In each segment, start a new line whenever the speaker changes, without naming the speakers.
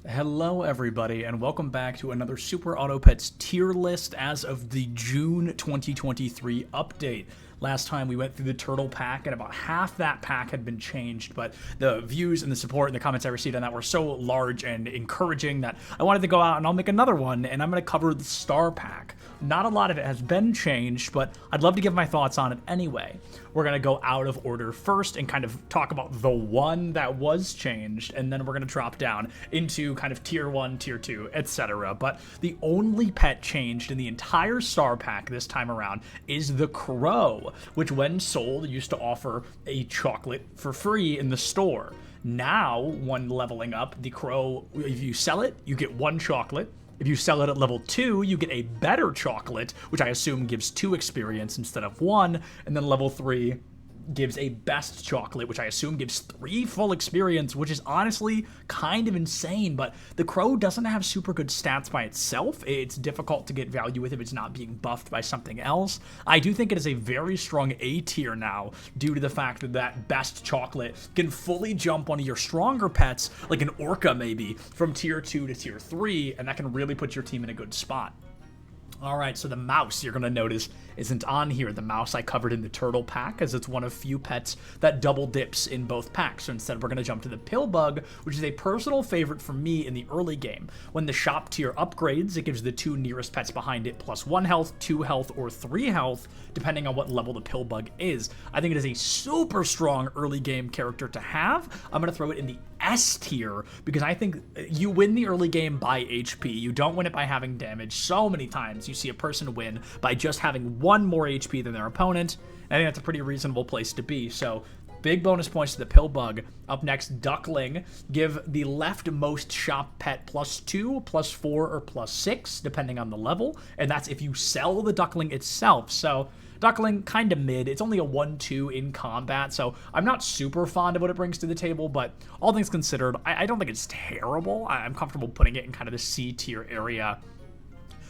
Hello everybody, and welcome back to another Super Auto Pets tier list as of the June 2023 update. Last time we went through the turtle pack, and about half that pack had been changed, but the views and the support and the comments I received on that were so large and encouraging that I wanted to go out and I'll make another one, and I'm going to cover the star pack. Not a lot of it has been changed, but I'd love to give my thoughts on it anyway. We're going to go out of order first and kind of talk about the one that was changed, and then we're going to drop down into kind of tier 1, tier 2, etc. But the only pet changed in the entire star pack this time around is the crow, which when sold used to offer a chocolate for free in the store. Now, when leveling up, the crow, if you sell it, you get 1 chocolate. If you sell it at level 2, you get a better chocolate, which I assume gives 2 experience instead of 1, and then level 3 gives a best chocolate, which I assume gives 3 full experience, which is honestly kind of insane, but the crow doesn't have super good stats by itself. It's difficult to get value with if it's not being buffed by something else. I do think it is a very strong A tier now due to the fact that that best chocolate can fully jump one of your stronger pets, like an orca maybe, from tier 2 to tier 3, and that can really put your team in a good spot. Alright, so the mouse, you're going to notice, isn't on here. The mouse I covered in the turtle pack, as it's one of few pets that double dips in both packs. So instead, we're going to jump to the pill bug, which is a personal favorite for me in the early game. When the shop tier upgrades, it gives the 2 nearest pets behind it plus 1 health, 2 health, or 3 health, depending on what level the pill bug is. I think it is a super strong early game character to have. I'm going to throw it in the S tier because I think you win the early game by HP. You don't win it by having damage. So many times you see a person win by just having 1 more HP than their opponent. I think that's a pretty reasonable place to be. So big bonus points to the pill bug. Up next, duckling. Give the leftmost shop pet +2, +4, or +6, depending on the level. And that's if you sell the duckling itself. So duckling, kind of mid. It's only a 1-2 in combat, so I'm not super fond of what it brings to the table, but all things considered, I don't think it's terrible. I'm comfortable putting it in kind of the C tier area.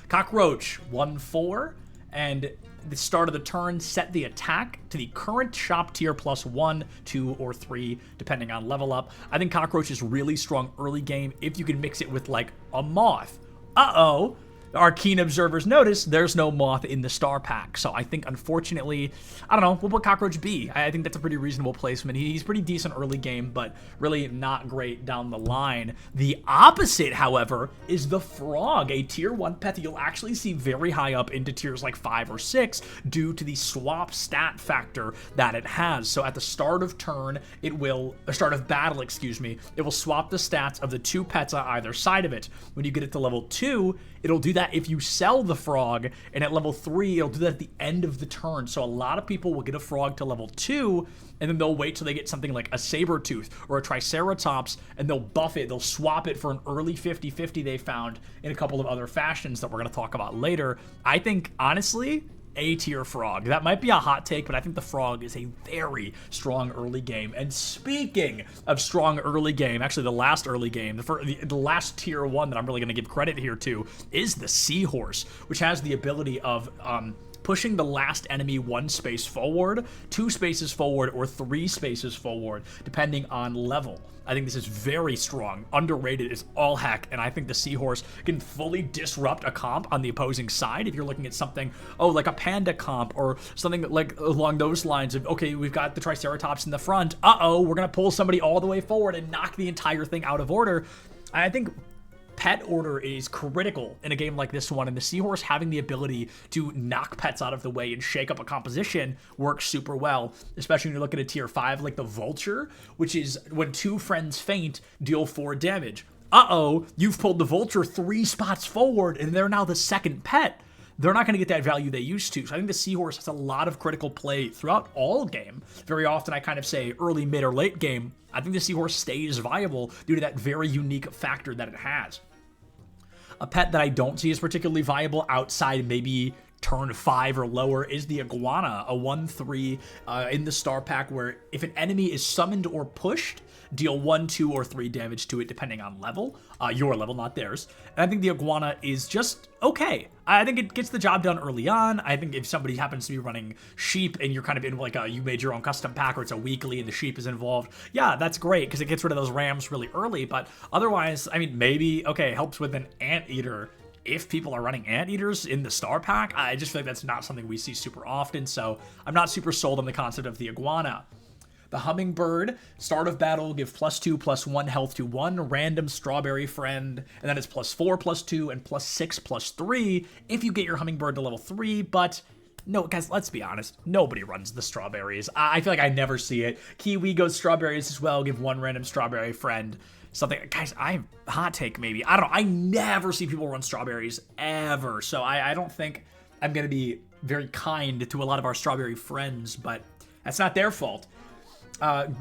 Cockroach, 1-4, and the start of the turn, set the attack to the current shop tier +1, 2, or 3, depending on level up. I think Cockroach is really strong early game if you can mix it with, like, a moth. Uh-oh! Our keen observers notice there's no moth in the star pack. So I think, unfortunately, I don't know, we'll put Cockroach B. I think that's a pretty reasonable placement. He's pretty decent early game, but really not great down the line. The opposite, however, is the frog, a tier 1 pet that you'll actually see very high up into tiers like 5 or 6 due to the swap stat factor that it has. So at the start of turn, start of battle, excuse me, it will swap the stats of the 2 pets on either side of it. When you get it to level 2, it'll do that if you sell the frog, and at level 3, it'll do that at the end of the turn. So a lot of people will get a frog to level 2, and then they'll wait till they get something like a saber tooth or a triceratops, and they'll buff it, they'll swap it for an early 50-50 they found in a couple of other fashions that we're going to talk about later. I think, honestly, A-tier frog. That might be a hot take, but I think the frog is a very strong early game. And speaking of strong early game, actually the last early game, the last tier 1 that I'm really going to give credit here to is the seahorse, which has the ability of pushing the last enemy 1 space forward, 2 spaces forward, or 3 spaces forward, depending on level. I think this is very strong, underrated as all heck, and I think the seahorse can fully disrupt a comp on the opposing side. If you're looking at something, like a panda comp, or something like along those lines of, okay, we've got the triceratops in the front, we're gonna pull somebody all the way forward and knock the entire thing out of order. I think pet order is critical in a game like this one, and the seahorse having the ability to knock pets out of the way and shake up a composition works super well, especially when you look at a tier 5 like the vulture, which is when 2 friends faint, deal 4 damage. You've pulled the vulture 3 spots forward, and they're now the second pet. They're not going to get that value they used to. So I think the seahorse has a lot of critical play throughout all game. Very often I kind of say early, mid, or late game, I think the seahorse stays viable due to that very unique factor that it has. A pet that I don't see as particularly viable outside maybe turn 5 or lower is the Iguana, a 1/3 in the star pack where if an enemy is summoned or pushed, deal 1, 2, or 3 damage to it depending on level. Your level, not theirs. And I think the Iguana is just okay. I think it gets the job done early on. I think if somebody happens to be running sheep and you're kind of in like you made your own custom pack or it's a weekly and the sheep is involved, yeah, that's great because it gets rid of those rams really early. But otherwise, I mean, maybe, okay, helps with an anteater if people are running anteaters in the star pack. I just feel like that's not something we see super often, so I'm not super sold on the concept of the Iguana. The Hummingbird, start of battle, give +2/+1 health to one random strawberry friend, and then it's +4/+2 and +6/+3 if you get your Hummingbird to level 3, but no, guys, let's be honest, nobody runs the strawberries. I feel like I never see it. Kiwi goes strawberries as well, give one random strawberry friend something. Guys, hot take maybe. I don't know, I never see people run strawberries, ever, so I don't think I'm going to be very kind to a lot of our strawberry friends, but that's not their fault.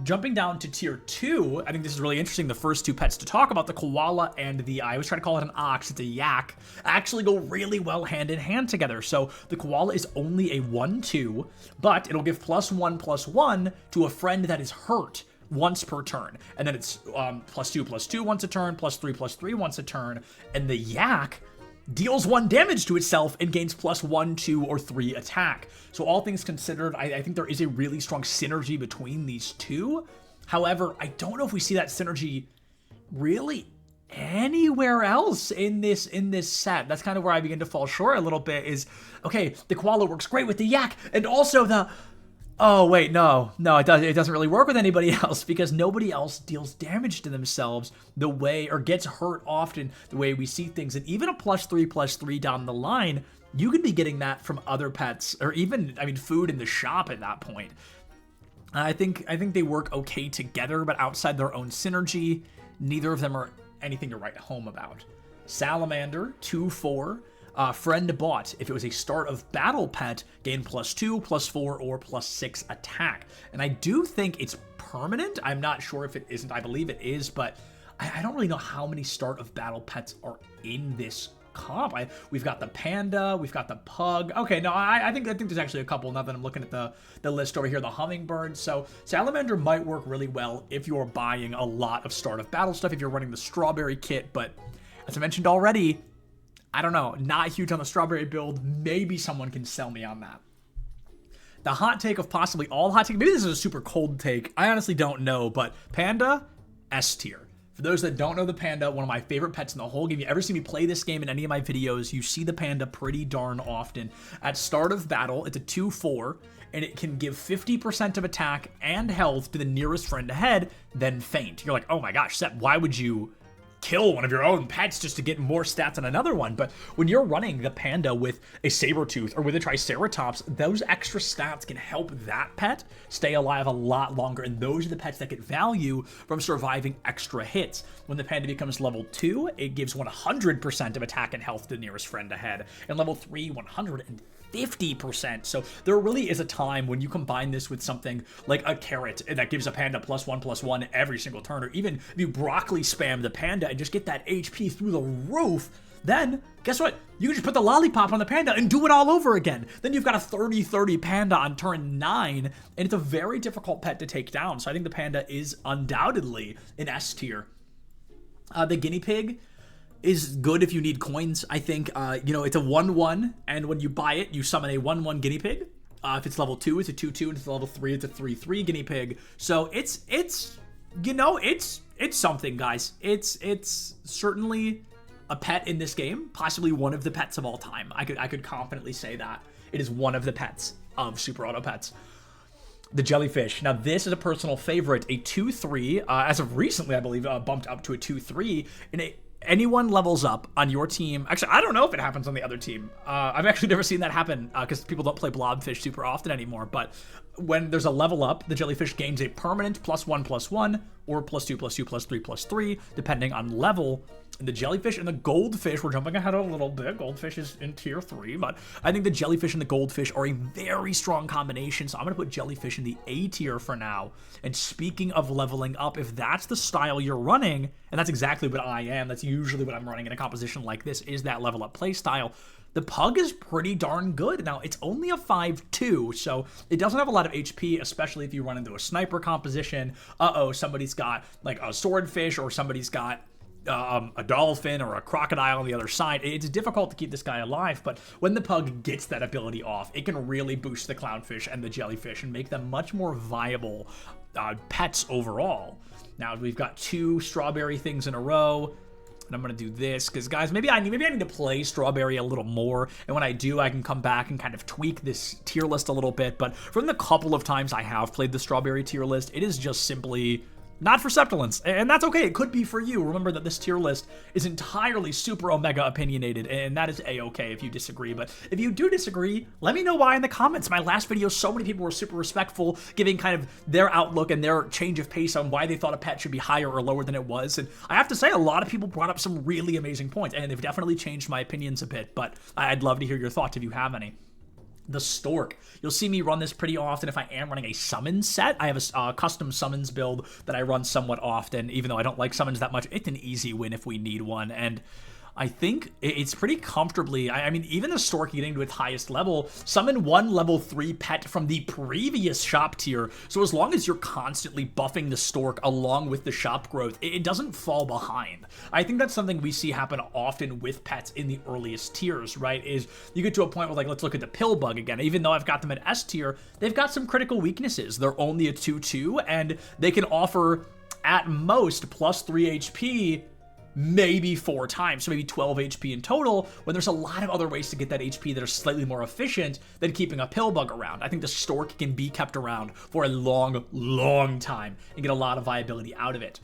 Jumping down to tier 2, I think this is really interesting. The first two pets to talk about, the koala and the, I always try to call it an ox, it's a yak, actually go really well hand in hand together. So the koala is only a 1/2, but it'll give +1/+1 to a friend that is hurt once per turn. And then it's +2/+2 once a turn, +3/+3 once a turn. And the yak deals 1 damage to itself and gains +1, 2, or 3 attack. So all things considered, I think there is a really strong synergy between these two. However, I don't know if we see that synergy really anywhere else in this set. That's kind of where I begin to fall short a little bit is, okay, the koala works great with the yak, and also the... Oh, wait, no, it doesn't really work with anybody else because nobody else deals damage to themselves the way, or gets hurt often the way we see things. And even a +3/+3 down the line, you could be getting that from other pets, or even, I mean, food in the shop at that point. I think they work okay together, but outside their own synergy, neither of them are anything to write home about. Salamander, 2/4. Friend bought, if it was a start of battle pet, gain +2, +4, or +6 attack. And I do think it's permanent. I'm not sure if it isn't. I believe it is, but I don't really know how many start of battle pets are in this comp. We've got the panda, we've got the pug. Okay, no, I think there's actually a couple now that I'm looking at the list over here, the hummingbird. So salamander might work really well if you're buying a lot of start of battle stuff, if you're running the strawberry kit, but as I mentioned already, I don't know, not huge on the strawberry build. Maybe someone can sell me on that. The hot take of possibly all hot take, maybe this is a super cold take, I honestly don't know, but panda, S tier. For those that don't know the panda, one of my favorite pets in the whole game. You ever see me play this game in any of my videos, you see the panda pretty darn often. At start of battle, it's a 2/4, and it can give 50% of attack and health to the nearest friend ahead, then faint. You're like, oh my gosh, Sep, why would you kill one of your own pets just to get more stats on another one? But when you're running the panda with a saber-tooth or with a triceratops, those extra stats can help that pet stay alive a lot longer, and those are the pets that get value from surviving extra hits. When the panda becomes level 2, it gives 100% of attack and health to the nearest friend ahead, and level 3, 150%. So there really is a time when you combine this with something like a carrot that gives a panda +1/+1 every single turn, or even if you broccoli spam the panda and just get that HP through the roof, then guess what? You can just put the lollipop on the panda and do it all over again. Then you've got a 30/30 panda on turn 9, and it's a very difficult pet to take down. So I think the panda is undoubtedly an S tier. The guinea pig is good if you need coins. I think, it's a 1/1, and when you buy it, you summon a 1/1 guinea pig. If it's level 2, it's a 2/2, and if it's level 3, it's a 3/3 guinea pig. So it's something, guys. It's certainly a pet in this game, possibly one of the pets of all time. I could confidently say that. It is one of the pets of Super Auto Pets. The jellyfish. Now, this is a personal favorite, a 2/3. As of recently, I believe, bumped up to a 2/3, and anyone levels up on your team. Actually, I don't know if it happens on the other team. I've actually never seen that happen because people don't play blobfish super often anymore. But when there's a level up, the jellyfish gains a permanent +1/+1 or +2/+2/+3/+3, depending on level. The jellyfish and the goldfish, we're jumping ahead a little bit. Goldfish is in tier 3, but I think the jellyfish and the goldfish are a very strong combination, so I'm going to put jellyfish in the A tier for now. And speaking of leveling up, if that's the style you're running, and that's exactly what I am, that's usually what I'm running in a composition like this, is that level up play style, the pug is pretty darn good. Now, it's only a 5-2, so it doesn't have a lot of HP, especially if you run into a sniper composition. Somebody's got like a swordfish, or somebody's got a dolphin or a crocodile on the other side. It's difficult to keep this guy alive, but when the pug gets that ability off, it can really boost the clownfish and the jellyfish and make them much more viable pets overall. Now, we've got 2 strawberry things in a row. And I'm going to do this because, guys, maybe I need to play strawberry a little more. And when I do, I can come back and kind of tweak this tier list a little bit. But from the couple of times I have played the strawberry tier list, it is just simply not for Septilence, and that's okay. It could be for you. Remember that this tier list is entirely super omega opinionated, and that is a-okay if you disagree. But if you do disagree, let me know why in the comments. My last video, so many people were super respectful, giving kind of their outlook and their change of pace on why they thought a pet should be higher or lower than it was. And I have to say, a lot of people brought up some really amazing points, and they've definitely changed my opinions a bit, but I'd love to hear your thoughts if you have any. The Stork. You'll see me run this pretty often if I am running a summons set. I have a custom summons build that I run somewhat often, even though I don't like summons that much. It's an easy win if we need one, and I think it's pretty comfortably, I mean, even the Stork getting to its highest level, summon 1 level 3 pet from the previous shop tier, so as long as you're constantly buffing the Stork along with the shop growth, it doesn't fall behind. I think that's something we see happen often with pets in the earliest tiers, right, is you get to a point where, like, let's look at the Pillbug again. Even though I've got them at S tier, they've got some critical weaknesses. They're only a 2-2, and they can offer, at most, plus 3 HP, maybe 4 times, so maybe 12 HP in total, when there's a lot of other ways to get that HP that are slightly more efficient than keeping a Pillbug around. I think the Stork can be kept around for a long, long time and get a lot of viability out of it.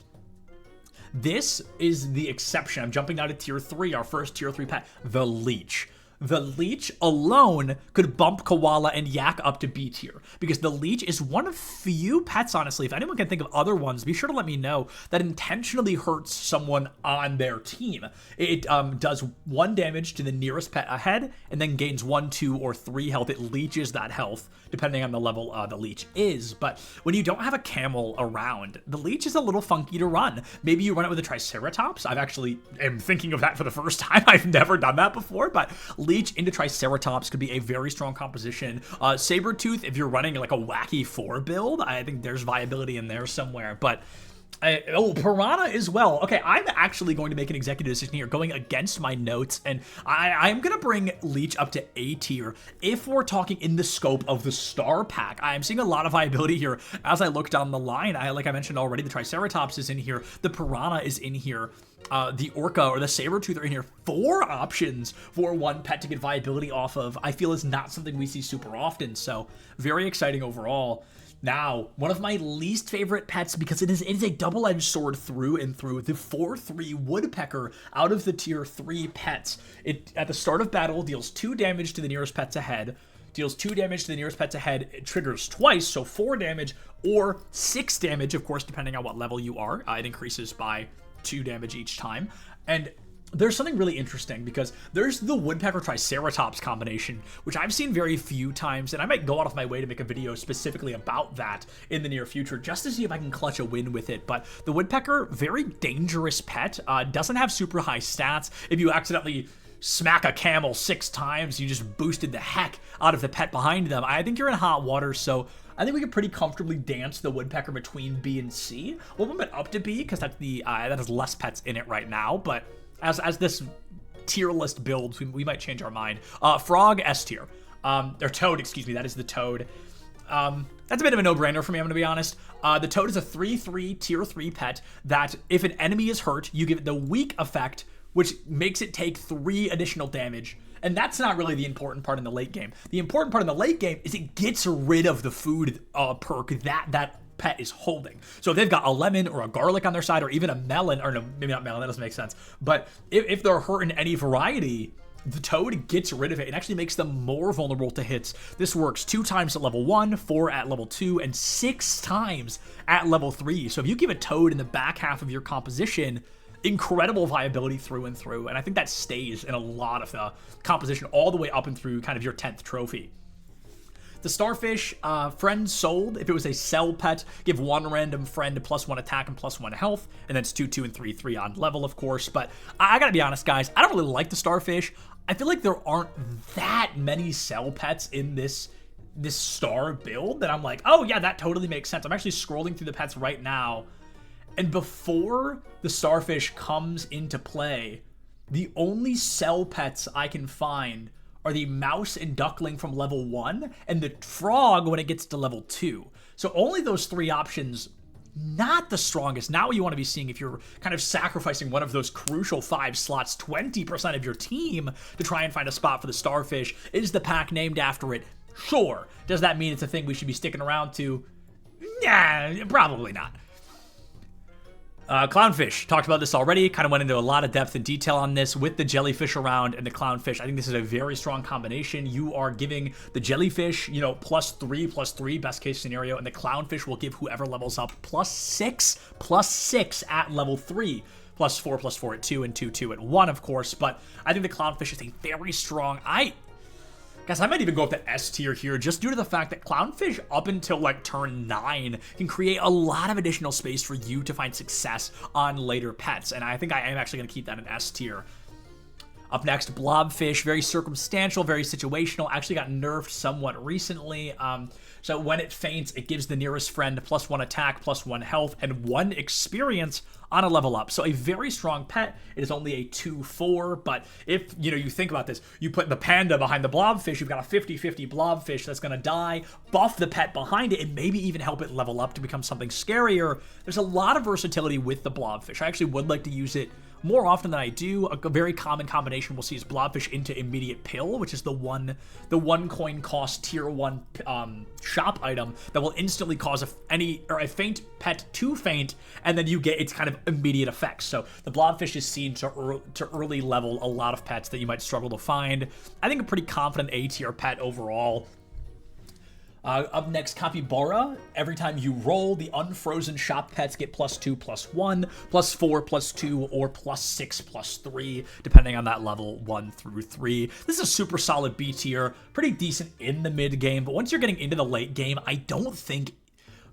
This is the exception. I'm jumping down to tier 3, our first tier 3 pet, the Leech. The Leech alone could bump Koala and Yak up to B tier, because the Leech is one of few pets, honestly, if anyone can think of other ones, be sure to let me know, that intentionally hurts someone on their team. It does 1 damage to the nearest pet ahead, and then gains 1, 2, or 3 health. It leeches that health, depending on the level the Leech is. But when you don't have a camel around, the Leech is a little funky to run. Maybe you run it with a Triceratops. I've actually am thinking of that for the first time. I've never done that before, but Leech into Triceratops could be a very strong composition. Sabertooth, if you're running like a wacky 4 build, I think there's viability in there somewhere. But Piranha as well. Okay, I'm actually going to make an executive decision here, going against my notes, and I'm going to bring Leech up to A tier if we're talking in the scope of the star pack. I'm seeing a lot of viability here as I look down the line. Like I mentioned already, the Triceratops is in here, the Piranha is in here, the Orca or the Sabertooth are in here. 4 options for 1 pet to get viability off of, I feel, is not something we see super often, so very exciting overall. Now, one of my least favorite pets, because it is a double-edged sword through and through, the 4-3 Woodpecker out of the tier 3 pets. It, at the start of battle, deals 2 damage to the nearest pets ahead, deals 2 damage to the nearest pets ahead, it triggers twice, so 4 damage, or 6 damage, of course, depending on what level you are. It increases by 2 damage each time, and there's something really interesting, because there's the Woodpecker Triceratops combination, which I've seen very few times, and I might go out of my way to make a video specifically about that in the near future, just to see if I can clutch a win with it. But the Woodpecker, very dangerous pet, doesn't have super high stats. If you accidentally smack a camel 6 times, you just boosted the heck out of the pet behind them. I think you're in hot water, so I think we could pretty comfortably dance the Woodpecker between B and C. We'll move it up to B, because that's the that has less pets in it right now, but as this tier list builds, we might change our mind. Frog, S tier. Or Toad, excuse me, that is the Toad. That's a bit of a no-brainer for me, I'm gonna be honest. The Toad is a 3-3 tier 3 pet that if an enemy is hurt, you give it the weak effect, which makes it take 3 additional damage. And that's not really the important part in the late game. The important part in the late game is it gets rid of the food perk that pet is holding. So if they've got a lemon or a garlic on their side, or even a melon, or no, maybe not melon, that doesn't make sense. But if they're hurt in any variety, the Toad gets rid of it and actually makes them more vulnerable to hits. This works 2 times at level 1, 4 at level 2, and 6 times at level 3. So if you give a Toad in the back half of your composition, incredible viability through and through, and I think that stays in a lot of the composition all the way up and through kind of your 10th trophy. The Starfish, friend sold. If it was a sell pet, give one random friend +1 attack and +1 health, and then it's 2/2 and 3/3 on level, of course. But I gotta be honest, guys, I don't really like the Starfish. I feel like there aren't that many sell pets in this star build that I'm like, oh yeah, that totally makes sense. I'm actually scrolling through the pets right now, and before the Starfish comes into play, the only sell pets I can find are the mouse and duckling from level 1 and the frog when it gets to level 2. So only those 3 options, not the strongest. Not what you want to be seeing if you're kind of sacrificing one of those crucial 5 slots, 20% of your team, to try and find a spot for the Starfish. Is the pack named after it? Sure. Does that mean it's a thing we should be sticking around to? Nah, probably not. Clownfish, talked about this already, kind of went into a lot of depth and detail on this with the jellyfish around and the clownfish. I think this is a very strong combination. You are giving the jellyfish, you know, +3/+3, best case scenario, and the clownfish will give whoever levels up +6/+6 at level 3, +4/+4 at 2, and 2/2 at 1, of course. But I think the clownfish is a very strong... Guys, I might even go up to S tier here just due to the fact that Clownfish up until like turn 9 can create a lot of additional space for you to find success on later pets. And I think I am actually going to keep that in S tier. Up next, Blobfish, very circumstantial, very situational, actually got nerfed somewhat recently. So when it faints, it gives the nearest friend +1 attack, +1 health, and 1 experience on a level up. So a very strong pet. It is only a 2/4, but if, you know, you think about this, you put the panda behind the Blobfish, you've got a 50/50 Blobfish that's going to die, buff the pet behind it, and maybe even help it level up to become something scarier. There's a lot of versatility with the Blobfish. I actually would like to use it more often than I do. A very common combination we'll see is Blobfish into Immediate Pill, which is the one coin cost tier 1 shop item that will instantly cause a faint pet to faint, and then you get its kind of immediate effects. So the Blobfish is seen to early level a lot of pets that you might struggle to find. I think a pretty confident A tier pet overall. Up next, Capybara. Every time you roll, the unfrozen shop pets get +2/+1, +4/+2, or +6/+3, depending on that level 1 through 3. This is a super solid B tier, pretty decent in the mid game, but once you're getting into the late game, I don't think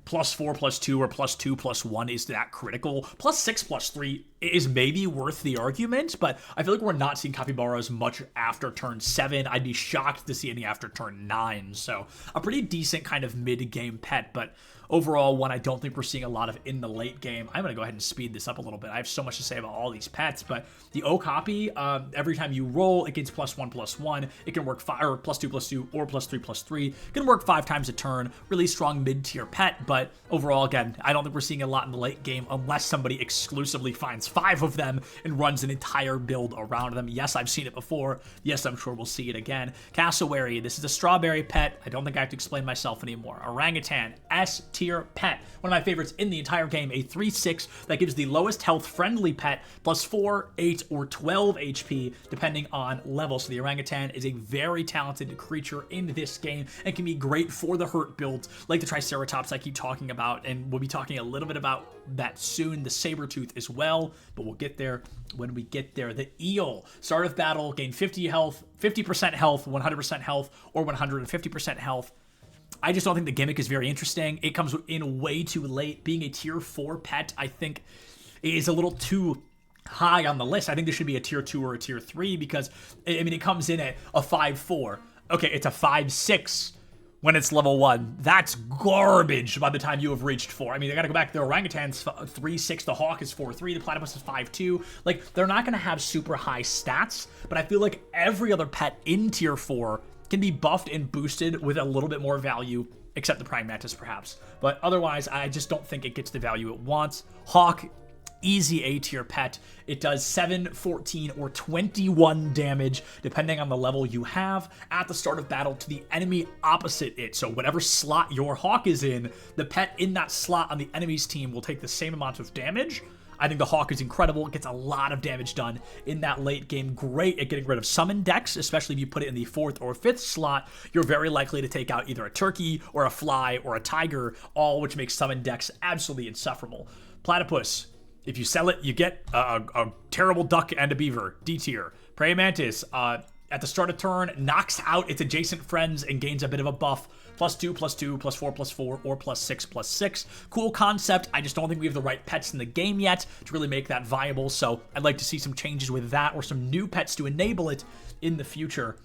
+4/+2 or +2/+1 is that critical. +6/+3 is maybe worth the argument, but I feel like we're not seeing Capybaras much after turn 7. I'd be shocked to see any after turn 9. So a pretty decent kind of mid-game pet, but overall one I don't think we're seeing a lot of in the late game. I'm going to go ahead and speed this up a little bit. I have so much to say about all these pets, but the Okapi, every time you roll, it gets +1/+1. It can work or +2/+2 or +3/+3. It can work 5 times a turn. Really strong mid-tier pet, but overall, again, I don't think we're seeing a lot in the late game unless somebody exclusively finds 5 of them and runs an entire build around them. Yes, I've seen it before. Yes, I'm sure we'll see it again. Cassowary, this is a strawberry pet. I don't think I have to explain myself anymore. Orangutan, S tier pet. One of my favorites in the entire game, a 3/6 that gives the lowest health friendly pet +4, 8, or 12 HP, depending on level. So the orangutan is a very talented creature in this game and can be great for the hurt builds, like the Triceratops I keep talking about, and we'll be talking a little bit about that soon. The Sabertooth as well, but we'll get there when we get there. The eel, start of battle, gain 50% health, 100% health, or 150% health. I just don't think the gimmick is very interesting. It comes in way too late. Being a tier 4 pet, I think, is a little too high on the list. I think this should be a tier 2 or a tier 3 because, I mean, it comes in at a 5/4. Okay, it's a 5/6 when it's level 1. That's garbage by the time you have reached 4. I mean, I gotta go back. The orangutan's 3/6, the hawk is 4/3, the platypus is 5/2. Like, they're not gonna have super high stats, but I feel like every other pet in tier 4 can be buffed and boosted with a little bit more value, except the prime mantis perhaps. But otherwise, I just don't think it gets the value it wants. Hawk, easy A tier pet. It does 7, 14, or 21 damage, depending on the level you have, at the start of battle to the enemy opposite it. So whatever slot your hawk is in, the pet in that slot on the enemy's team will take the same amount of damage. I think the hawk is incredible. It gets a lot of damage done in that late game. Great at getting rid of summon decks, especially if you put it in the 4th or 5th slot. You're very likely to take out either a turkey or a fly or a tiger, all which makes summon decks absolutely insufferable. Platypus, If you sell it, you get a terrible duck and a beaver, D tier. Praying Mantis, at the start of turn, knocks out its adjacent friends and gains a bit of a buff. +2, +2, +4, +4, or +6, +6. Cool concept. I just don't think we have the right pets in the game yet to really make that viable, so I'd like to see some changes with that or some new pets to enable it in the future.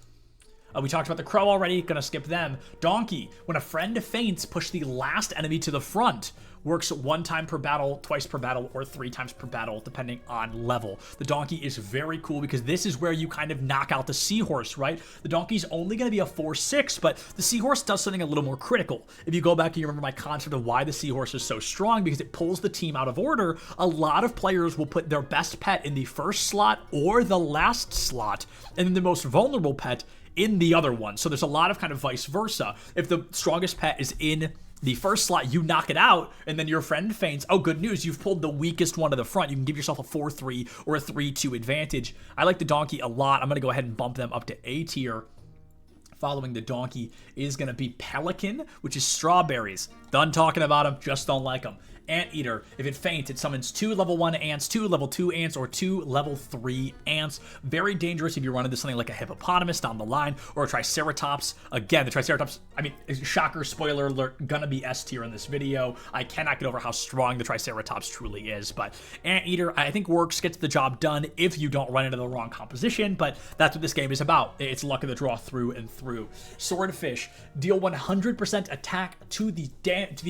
We talked about the crow already, gonna skip them. Donkey, when a friend faints, push the last enemy to the front. Works 1 time per battle, twice per battle, or 3 times per battle, depending on level. The donkey is very cool because this is where you kind of knock out the seahorse, right? The donkey's only gonna be a 4/6, but the seahorse does something a little more critical. If you go back and you remember my concept of why the seahorse is so strong, because it pulls the team out of order, a lot of players will put their best pet in the first slot or the last slot, and then the most vulnerable pet in the other one. So there's a lot of kind of vice versa. If the strongest pet is in the first slot, you knock it out, and then your friend faints. Oh, good news, you've pulled the weakest one to the front. You can give yourself a 4-3 or a 3-2 advantage. I like the donkey a lot. I'm going to go ahead and bump them up to A tier. Following the donkey is going to be Pelican, which is strawberries. Done talking about them, just don't like them. Anteater, if it faints, it summons 2 level 1 ants, 2 level 2 ants, or 2 level 3 ants. Very dangerous if you run into something like a hippopotamus down the line, or a triceratops. Again, the triceratops, I mean, shocker, spoiler alert, gonna be S tier in this video. I cannot get over how strong the triceratops truly is, but Anteater, I think works, gets the job done if you don't run into the wrong composition, but that's what this game is about. It's luck of the draw through and through. Swordfish, deal 100% attack to the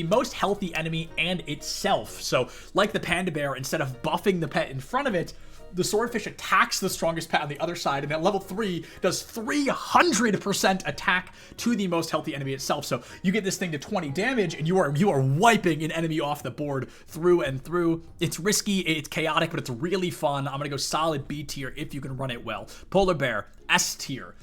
most healthy enemy and its self. So like the panda bear, instead of buffing the pet in front of it, the swordfish attacks the strongest pet on the other side, and at level 3 does 300% attack to the most healthy enemy itself. So you get this thing to 20 damage, and you are wiping an enemy off the board through and through. It's risky, it's chaotic, but it's really fun. I'm gonna go solid B tier if you can run it well. Polar bear, S tier.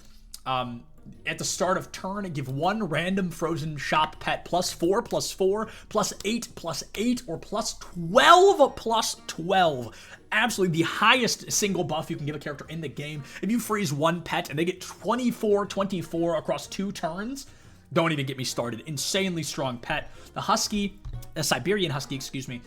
At the start of turn, give 1 random frozen shop pet +4, +4, +8, +8, or +12, +12. Absolutely the highest single buff you can give a character in the game. If you freeze 1 pet and they get 24 across 2 turns, don't even get me started. Insanely strong pet. The husky, a Siberian husky, excuse me.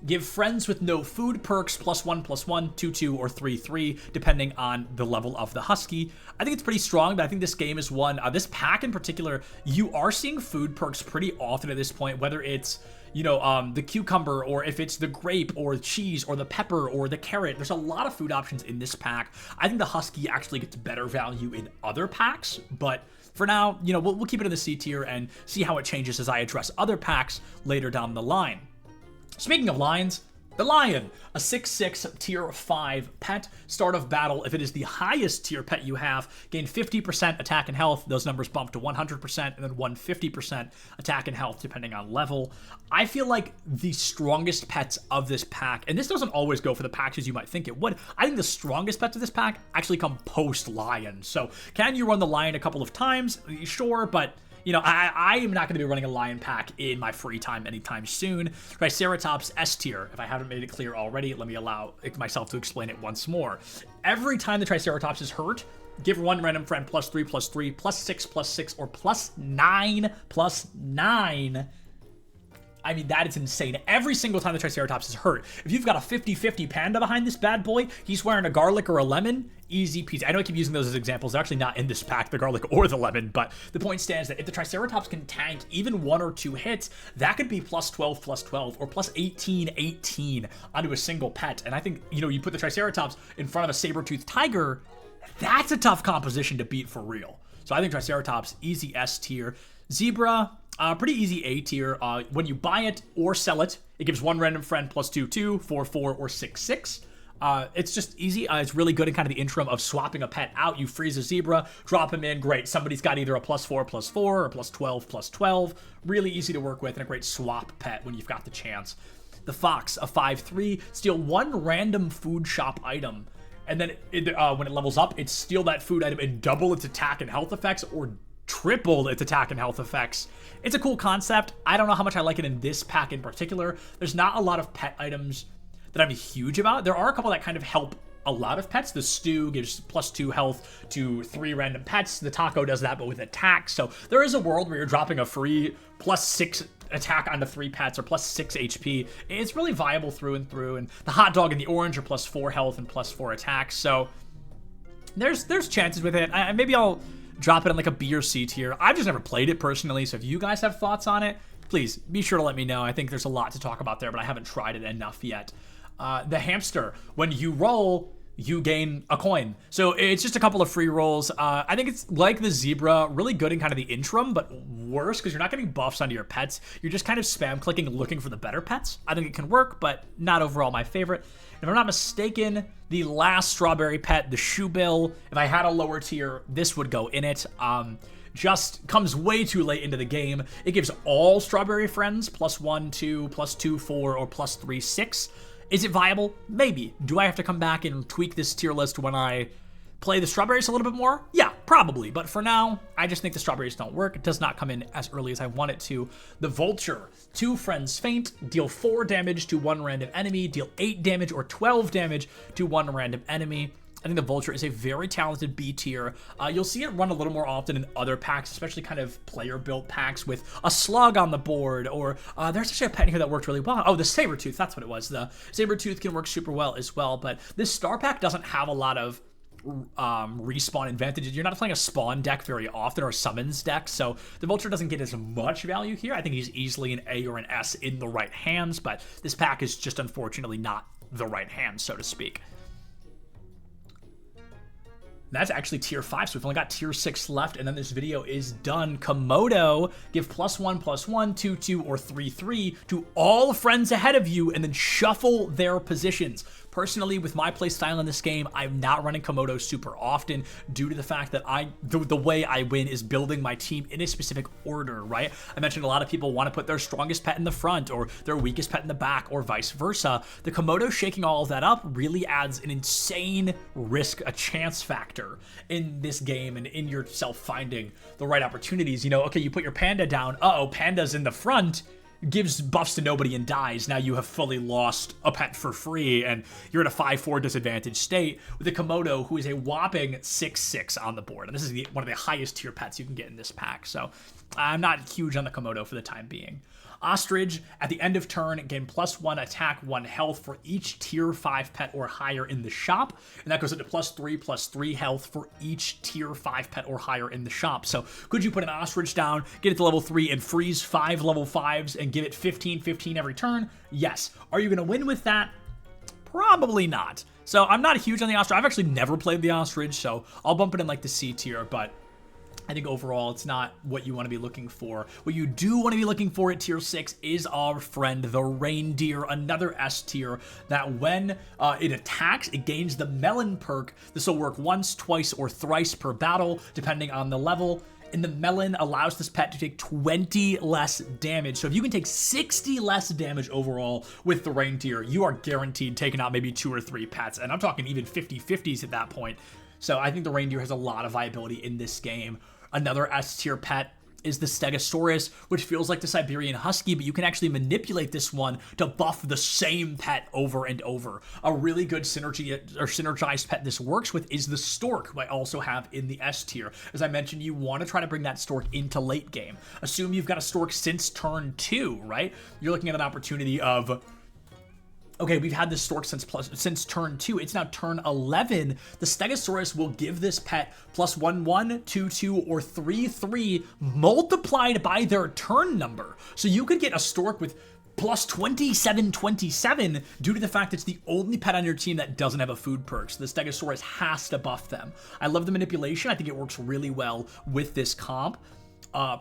Give friends with no food perks +1, +1, 2, or 3, depending on the level of the husky. I think it's pretty strong, but I think this game is one. This pack in particular, you are seeing food perks pretty often at this point, whether it's, you know, the cucumber, or if it's the grape, or the cheese, or the pepper, or the carrot. There's a lot of food options in this pack. I think the husky actually gets better value in other packs, but for now, you know, we'll keep it in the C tier and see how it changes as I address other packs later down the line. Speaking of lions, the lion, a 6/6 tier 5 pet. Start of battle, if it is the highest tier pet you have, gain 50% attack and health. Those numbers bump to 100% and then 150% attack and health depending on level. I feel like the strongest pets of this pack, and this doesn't always go for the packs as you might think it would, I think the strongest pets of this pack actually come post-lion. So can you run the lion a couple of times? Sure, but you know, I am not going to be running a lion pack in my free time anytime soon. Triceratops S tier. If I haven't made it clear already, let me allow myself to explain it once more. Every time the Triceratops is hurt, give 1 random friend +3, +3, +6, +6, or +9, +9. I mean, that is insane. Every single time the Triceratops is hurt. If you've got a 50-50 panda behind this bad boy, he's wearing a garlic or a lemon, easy peasy. I know I keep using those as examples. They're actually not in this pack, the garlic or the lemon, but the point stands that if the Triceratops can tank even 1 or 2 hits, that could be +12, +12, or +18, 18 onto a single pet. And I think, you know, you put the Triceratops in front of a saber-toothed tiger, that's a tough composition to beat for real. So I think Triceratops, easy S tier. Zebra, pretty easy A tier. When you buy it or sell it, it gives 1 random friend +2, 2, 4, 4, or 6, 6. It's just easy. It's really good in kind of the interim of swapping a pet out. You freeze a zebra, drop him in, great. Somebody's got either a +4, +4, or +12, +12. Really easy to work with and a great swap pet when you've got the chance. The fox, a 5/3, steal 1 random food shop item. And then when it levels up, it's steal that food item and double its attack and health effects, or triple its attack and health effects. It's a cool concept. I don't know how much I like it in this pack in particular. There's not a lot of pet items that I'm huge about. There are a couple that kind of help a lot of pets. The stew gives +2 health to 3 random pets. The taco does that, but with attack. So there is a world where you're dropping a free +6 attack onto 3 pets or plus 6 HP. It's really viable through and through. And the hot dog and the orange are plus 4 health and plus 4 attacks. So there's chances with it. Maybe I'll drop it in like a B or C tier. I've just never played it personally. So if you guys have thoughts on it, please be sure to let me know. I think there's a lot to talk about there, but I haven't tried it enough yet. The hamster, when you roll, you gain a coin. So it's just a couple of free rolls. I think it's like the zebra, really good in kind of the interim, but worse because you're not getting buffs onto your pets. You're just kind of spam clicking, looking for the better pets. I think it can work, but not overall my favorite. If I'm not mistaken, the last strawberry pet, the shoebill, if I had a lower tier, this would go in it. Just comes way too late into the game. It gives all strawberry friends +1, 2, +2, 4, or +3, 6. Is it viable? Maybe. Do I have to come back and tweak this tier list when I play the strawberries a little bit more? Yeah, probably. But for now, I just think the strawberries don't work. It does not come in as early as I want it to. The vulture. 2 friends faint, deal 4 damage to 1 random enemy, deal 8 damage or 12 damage to 1 random enemy. I think the vulture is a very talented B tier. You'll see it run a little more often in other packs, especially kind of player-built packs with a slug on the board, or there's actually a pet here that worked really well. Oh, the saber-tooth, that's what it was. The saber-tooth can work super well as well, but this star pack doesn't have a lot of respawn advantages. You're not playing a spawn deck very often or a summons deck, so the vulture doesn't get as much value here. I think he's easily an A or an S in the right hands, but this pack is just unfortunately not the right hand, so to speak. That's actually tier 5, so we've only got tier 6 left, and then this video is done. Komodo, give +1/+1, 2/2, or 3/3 to all friends ahead of you, and then shuffle their positions. Personally, with my play style in this game, I'm not running Komodo super often due to the fact that the way I win is building my team in a specific order, right? I mentioned a lot of people want to put their strongest pet in the front or their weakest pet in the back or vice versa. The Komodo shaking all of that up really adds an insane risk, a chance factor in this game and in yourself finding the right opportunities. You know, okay, you put your panda down, uh-oh, panda's in the front, gives buffs to nobody and dies. Now you have fully lost a pet for free and you're in a 5-4 disadvantaged state with a Komodo who is a whopping 6/6 on the board. And this is one of the highest tier pets you can get in this pack. So I'm not huge on the Komodo for the time being. Ostrich, at the end of turn, gain +1 attack, 1 health for each tier 5 pet or higher in the shop. And that goes into +3/+3 health for each tier 5 pet or higher in the shop. So could you put an ostrich down, get it to level 3, and freeze 5 level 5s and give it 15/15 every turn? Yes. Are you going to win with that? Probably not. So I'm not huge on the ostrich. I've actually never played the ostrich, so I'll bump it in like the C tier, but I think overall it's not what you want to be looking for. What you do want to be looking for at tier 6 is our friend the reindeer, another S tier that when it attacks, it gains the melon perk. This will work once, twice, or thrice per battle, depending on the level. And the melon allows this pet to take 20 less damage. So if you can take 60 less damage overall with the reindeer, you are guaranteed taking out maybe 2 or 3 pets. And I'm talking even 50/50s at that point. So I think the reindeer has a lot of viability in this game. Another S tier pet is the Stegosaurus, which feels like the Siberian Husky, but you can actually manipulate this one to buff the same pet over and over. A really good synergized pet this works with is the Stork, who I also have in the S tier. As I mentioned, you want to try to bring that Stork into late game. Assume you've got a Stork since turn 2, right? You're looking at an opportunity of, okay, we've had this Stork since turn 2. It's now turn 11. The Stegosaurus will give this pet +1/1, 2/2, or 3/3 multiplied by their turn number. So you could get a Stork with +27/27 due to the fact it's the only pet on your team that doesn't have a food perk. So the Stegosaurus has to buff them. I love the manipulation. I think it works really well with this comp.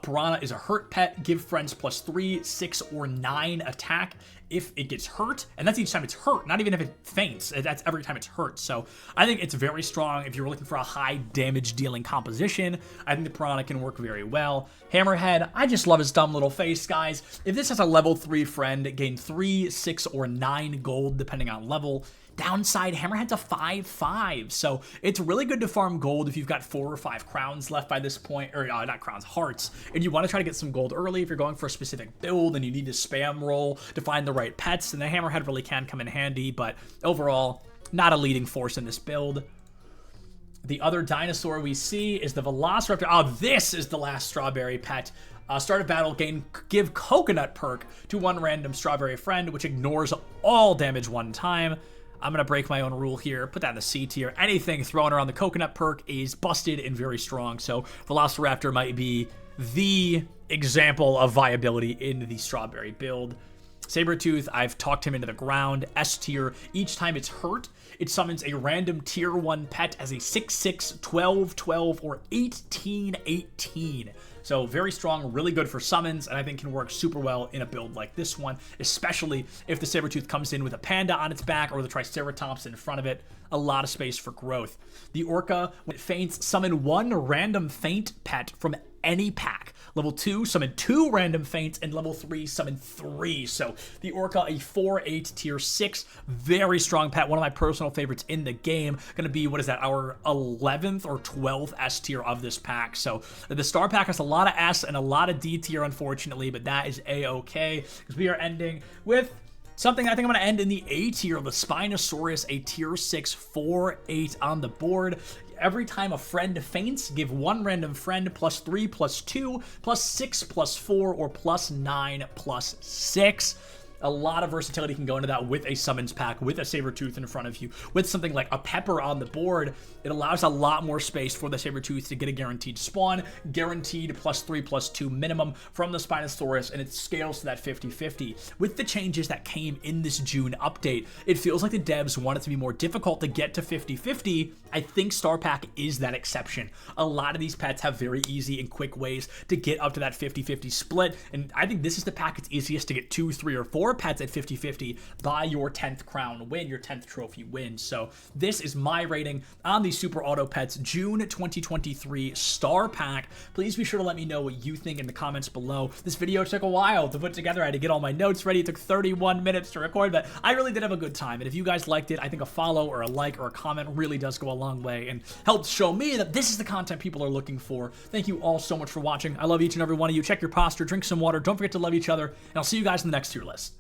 Piranha is a hurt pet. Give friends +3, 6, or 9 attack if it gets hurt. And that's each time it's hurt, not even if it faints. That's every time it's hurt. So I think it's very strong if you're looking for a high damage dealing composition. I think the Piranha can work very well. Hammerhead, I just love his dumb little face, guys. If this has a level 3 friend, gain 3, 6, or 9 gold depending on level. Downside, Hammerhead's a 5/5, so it's really good to farm gold if you've got 4 or 5 crowns left by this point, or not crowns, hearts, and you want to try to get some gold early if you're going for a specific build and you need to spam roll to find the right pets, and the Hammerhead really can come in handy, but overall, not a leading force in this build. The other dinosaur we see is the Velociraptor. Oh, this is the last strawberry pet. Start of battle, give coconut perk to one random strawberry friend, which ignores all damage one time. I'm going to break my own rule here, put that in the C tier. Anything thrown around the coconut perk is busted and very strong, so Velociraptor might be the example of viability in the strawberry build. Sabretooth, I've talked him into the ground. S tier, each time it's hurt, it summons a random tier 1 pet as a 6/6, 12/12, or 18/18. So very strong, really good for summons, and I think can work super well in a build like this one, especially if the Sabretooth comes in with a panda on its back or the Triceratops in front of it. A lot of space for growth. The Orca, when it faints, summon one random faint pet from any pack. Level 2, summon 2 random faints, and level 3, summon 3. So the Orca, a 4/8 tier 6, very strong pet, one of my personal favorites in the game. Gonna be, what is that, our 11th or 12th S tier of this pack. So the star pack has a lot of S and a lot of D tier, unfortunately, but that is A-okay, because we are ending with something I think I'm going to end in the A tier, the Spinosaurus, a tier 6, 4/8 on the board. Every time a friend faints, give one random friend +3, +2, +6, +4, or +9, +6. A lot of versatility can go into that with a summons pack, with a Sabretooth in front of you, with something like a Pepper on the board. It allows a lot more space for the Sabretooth to get a guaranteed spawn, guaranteed +3, +2 minimum from the Spinosaurus, and it scales to that 50/50. With the changes that came in this June update, it feels like the devs want it to be more difficult to get to 50/50. I think Star Pack is that exception. A lot of these pets have very easy and quick ways to get up to that 50/50 split, and I think this is the pack it's easiest to get 2, 3, or 4 pets at 50/50 by your 10th crown win, your 10th trophy win. So this is my rating on the Super Auto Pets June 2023 Star Pack. Please be sure to let me know what you think in the comments below. This video took a while to put together. I had to get all my notes ready. It took 31 minutes to record, but I really did have a good time. And if you guys liked it, I think a follow or a like or a comment really does go a long way and helps show me that this is the content people are looking for. Thank you all so much for watching. I love each and every one of you. Check your posture, drink some water. Don't forget to love each other, and I'll see you guys in the next tier list.